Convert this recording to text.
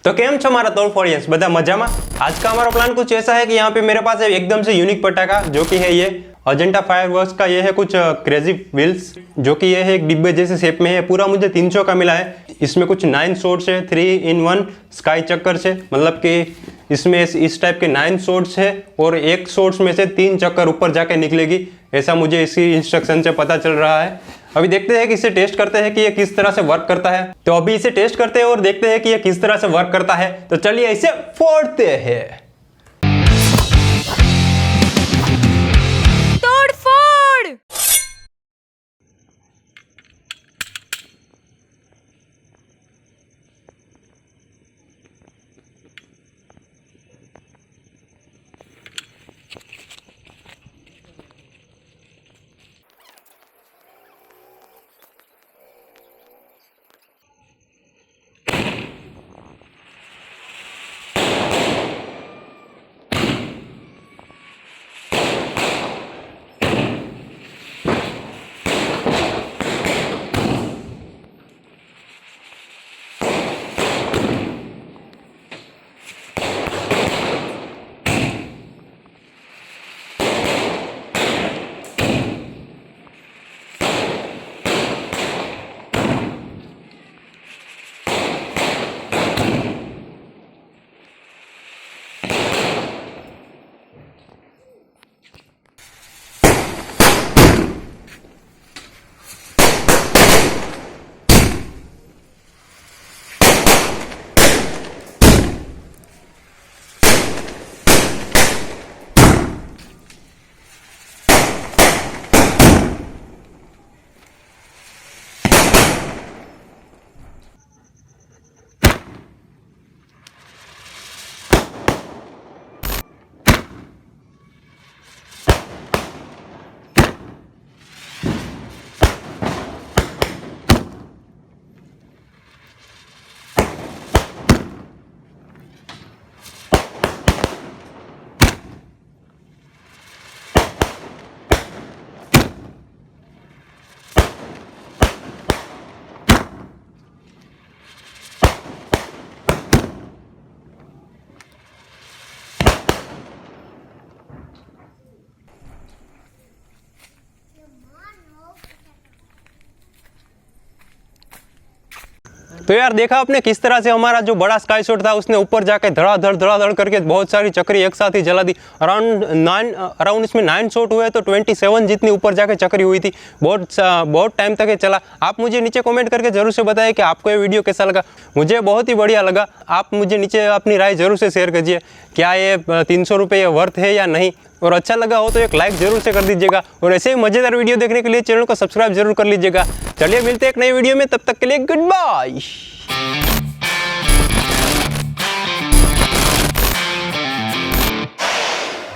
तो केम छो मारा तोड़फोड़ियंस बधा मजामा। आज का हमारा प्लान कुछ ऐसा है कि यहाँ पे मेरे पास है एकदम से यूनिक पटाखा, जो कि है ये अजंता फायरवर्क्स का। ये है कुछ क्रेजी व्हील्स, जो कि ये है एक डिब्बे जैसे शेप में है। पूरा मुझे 300 का मिला है। इसमें कुछ 9 शॉट्स है, 3-in-1 स्काई चक्कर है, मतलब कि इसमें इस टाइप के 9 शॉट्स है और एक शॉट्स में से 3 चक्कर ऊपर जाके निकलेगी, ऐसा मुझे इसी इंस्ट्रक्शन से पता चल रहा है। अभी देखते हैं कि इसे टेस्ट करते हैं कि ये किस तरह से वर्क करता है। तो अभी इसे टेस्ट करते हैं और देखते हैं कि ये किस तरह से वर्क करता है। तो चलिए इसे फोड़ते हैं। तो यार देखा आपने किस तरह से हमारा जो बड़ा स्काई शॉट था उसने ऊपर जाके धड़ाधड़ करके बहुत सारी चक्री एक साथ ही जला दी। अराउंड इसमें 9 शॉट हुए तो 27 जितनी ऊपर जाके चक्री हुई थी। बहुत टाइम तक ये चला। आप मुझे नीचे कमेंट करके जरूर से बताएं कि आपको ये वीडियो कैसा लगा। मुझे बहुत ही बढ़िया लगा। आप मुझे नीचे अपनी राय जरूर से शेयर कीजिए, क्या ये 300 रुपये वर्थ है या नहीं। और अच्छा लगा हो तो एक लाइक जरूर से कर दीजिएगा और ऐसे ही मजेदार वीडियो देखने के लिए चैनल को सब्सक्राइब जरूर कर लीजिएगा। चलिए मिलते हैं एक नई वीडियो में, तब तक के लिए गुड बाय।